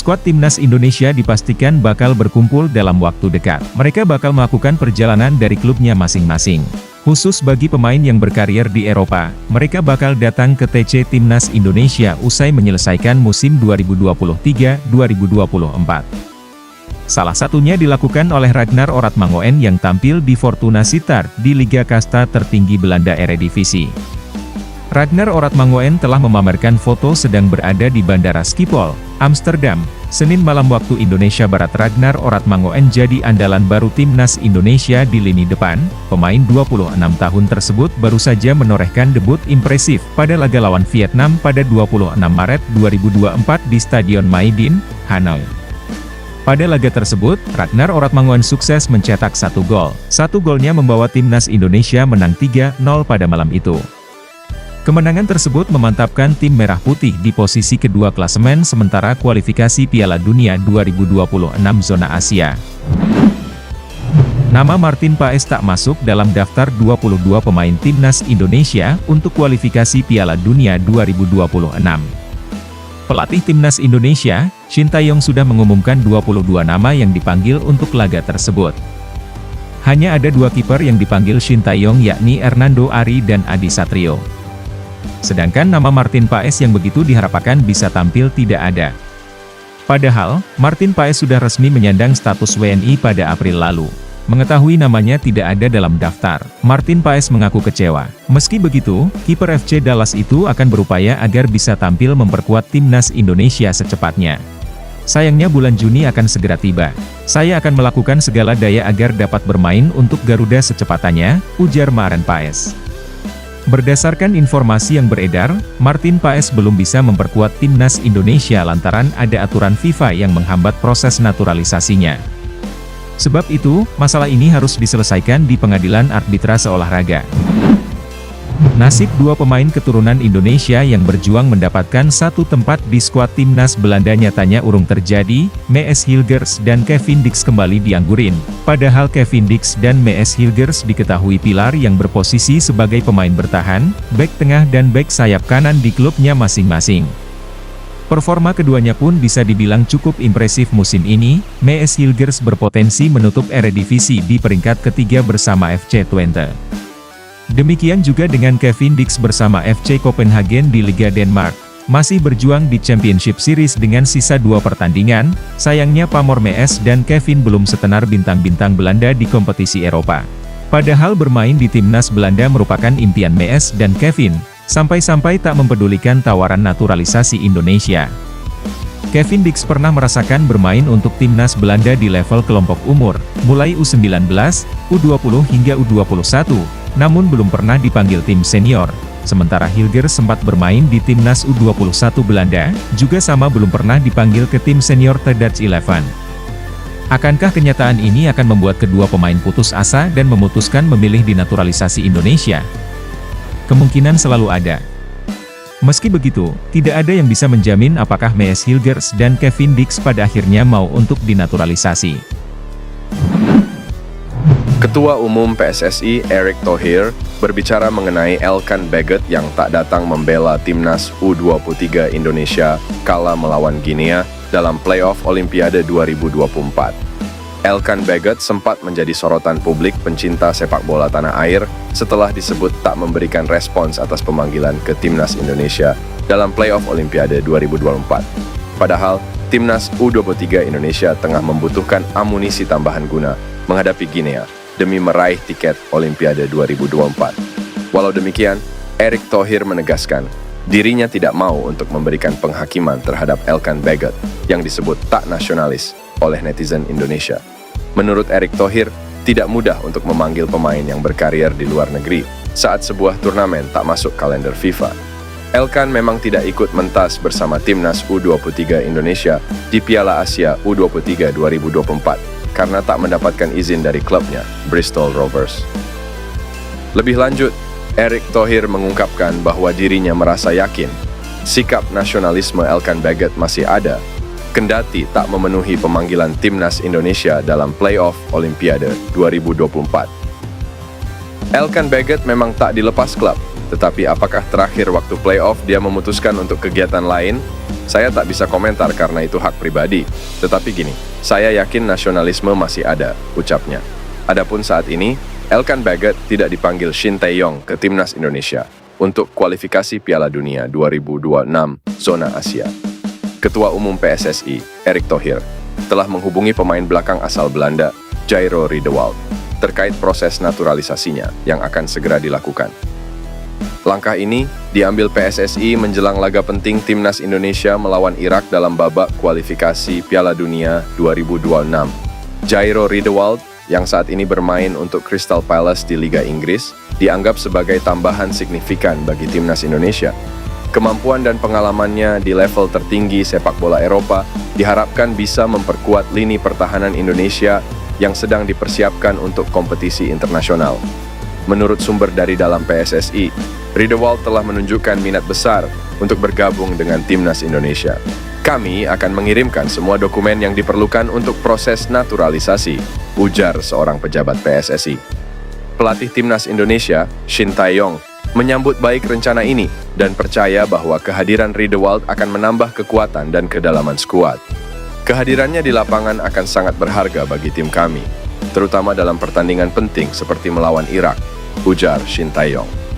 Skuad timnas Indonesia dipastikan bakal berkumpul dalam waktu dekat. Mereka bakal melakukan perjalanan dari klubnya masing-masing. Khusus bagi pemain yang berkarier di Eropa, mereka bakal datang ke TC Timnas Indonesia usai menyelesaikan musim 2023-2024. Salah satunya dilakukan oleh Ragnar Oratmangoen yang tampil di Fortuna Sittard di Liga Kasta tertinggi Belanda Eredivisie. Ragnar Oratmangoen telah memamerkan foto sedang berada di Bandara Schiphol, Amsterdam, Senin malam waktu Indonesia Barat. Ragnar Oratmangoen jadi andalan baru timnas Indonesia di lini depan. Pemain 26 tahun tersebut baru saja menorehkan debut impresif pada laga lawan Vietnam pada 26 Maret 2024 di Stadion Mai Dinh, Hanoi. Pada laga tersebut, Ragnar Oratmangoen sukses mencetak 1 gol. 1 golnya membawa timnas Indonesia menang 3-0 pada malam itu. Kemenangan tersebut memantapkan tim Merah Putih di posisi kedua klasemen sementara kualifikasi Piala Dunia 2026 zona Asia. Nama Martin Paes tak masuk dalam daftar 22 pemain timnas Indonesia untuk kualifikasi Piala Dunia 2026. Pelatih timnas Indonesia, Shin Tae-yong sudah mengumumkan 22 nama yang dipanggil untuk laga tersebut. Hanya ada 2 kiper yang dipanggil Shin Tae-yong yakni Hernando Ari dan Adi Satrio. Sedangkan nama Martin Paes yang begitu diharapkan bisa tampil tidak ada. Padahal, Martin Paes sudah resmi menyandang status WNI pada April lalu. Mengetahui namanya tidak ada dalam daftar, Martin Paes mengaku kecewa. Meski begitu, kiper FC Dallas itu akan berupaya agar bisa tampil memperkuat timnas Indonesia secepatnya. Sayangnya bulan Juni akan segera tiba. Saya akan melakukan segala daya agar dapat bermain untuk Garuda secepatannya, ujar Maren Paes. Berdasarkan informasi yang beredar, Martin Paes belum bisa memperkuat timnas Indonesia lantaran ada aturan FIFA yang menghambat proses naturalisasinya. Sebab itu, masalah ini harus diselesaikan di Pengadilan Arbitrase Olahraga. Nasib 2 pemain keturunan Indonesia yang berjuang mendapatkan satu tempat di skuad timnas Belanda nyatanya urung terjadi. Mees Hilgers dan Kevin Dix kembali dianggurin. Padahal Kevin Dix dan Mees Hilgers diketahui pilar yang berposisi sebagai pemain bertahan, bek tengah dan bek sayap kanan di klubnya masing-masing. Performa keduanya pun bisa dibilang cukup impresif musim ini. Mees Hilgers berpotensi menutup Eredivisie di peringkat ketiga bersama FC Twente. Demikian juga dengan Kevin Dix bersama FC Copenhagen di Liga Denmark. Masih berjuang di Championship Series dengan sisa 2 pertandingan, sayangnya pamor Mees dan Kevin belum setenar bintang-bintang Belanda di kompetisi Eropa. Padahal bermain di timnas Belanda merupakan impian Mees dan Kevin, sampai-sampai tak mempedulikan tawaran naturalisasi Indonesia. Kevin Dix pernah merasakan bermain untuk timnas Belanda di level kelompok umur, mulai U19, U20 hingga U21. Namun belum pernah dipanggil tim senior. Sementara Hilgers sempat bermain di timnas U21 Belanda, juga sama belum pernah dipanggil ke tim senior The Dutch 11. Akankah kenyataan ini akan membuat kedua pemain putus asa dan memutuskan memilih dinaturalisasi Indonesia? Kemungkinan selalu ada. Meski begitu, tidak ada yang bisa menjamin apakah Mees Hilgers dan Kevin Dix pada akhirnya mau untuk dinaturalisasi. Ketua Umum PSSI Erick Thohir berbicara mengenai Elkan Baggett yang tak datang membela timnas U23 Indonesia kala melawan Guinea dalam playoff Olimpiade 2024. Elkan Baggett sempat menjadi sorotan publik pencinta sepak bola tanah air setelah disebut tak memberikan respons atas pemanggilan ke timnas Indonesia dalam playoff Olimpiade 2024. Padahal, timnas U23 Indonesia tengah membutuhkan amunisi tambahan guna menghadapi Guinea demi meraih tiket Olimpiade 2024. Walau demikian, Erick Thohir menegaskan, dirinya tidak mau untuk memberikan penghakiman terhadap Elkan Baggett yang disebut tak nasionalis oleh netizen Indonesia. Menurut Erick Thohir, tidak mudah untuk memanggil pemain yang berkarier di luar negeri saat sebuah turnamen tak masuk kalender FIFA. Elkan memang tidak ikut mentas bersama timnas U23 Indonesia di Piala Asia U23 2024. Karena tak mendapatkan izin dari klubnya, Bristol Rovers. Lebih lanjut, Erick Thohir mengungkapkan bahwa dirinya merasa yakin sikap nasionalisme Elkan Baggett masih ada, kendati tak memenuhi pemanggilan timnas Indonesia dalam playoff Olimpiade 2024. Elkan Baggett memang tak dilepas klub, Tetapi apakah terakhir waktu playoff dia memutuskan untuk kegiatan lain? Saya tak bisa komentar karena itu hak pribadi. Tetapi gini, saya yakin nasionalisme masih ada, ucapnya. Adapun saat ini, Elkan Baggett tidak dipanggil Shin Tae-yong ke timnas Indonesia untuk kualifikasi Piala Dunia 2026 zona Asia. Ketua Umum PSSI, Erick Thohir, telah menghubungi pemain belakang asal Belanda, Jairo Riedewald, terkait proses naturalisasinya yang akan segera dilakukan. Langkah ini diambil PSSI menjelang laga penting timnas Indonesia melawan Irak dalam babak kualifikasi Piala Dunia 2026. Jairo Riedewald, yang saat ini bermain untuk Crystal Palace di Liga Inggris, dianggap sebagai tambahan signifikan bagi timnas Indonesia. Kemampuan dan pengalamannya di level tertinggi sepak bola Eropa diharapkan bisa memperkuat lini pertahanan Indonesia yang sedang dipersiapkan untuk kompetisi internasional. Menurut sumber dari dalam PSSI, Riedewald telah menunjukkan minat besar untuk bergabung dengan timnas Indonesia. Kami akan mengirimkan semua dokumen yang diperlukan untuk proses naturalisasi, ujar seorang pejabat PSSI. Pelatih timnas Indonesia, Shin Tae-yong, menyambut baik rencana ini dan percaya bahwa kehadiran Riedewald akan menambah kekuatan dan kedalaman skuad. Kehadirannya di lapangan akan sangat berharga bagi tim kami, terutama dalam pertandingan penting seperti melawan Irak, ujar Shin Tae-yong.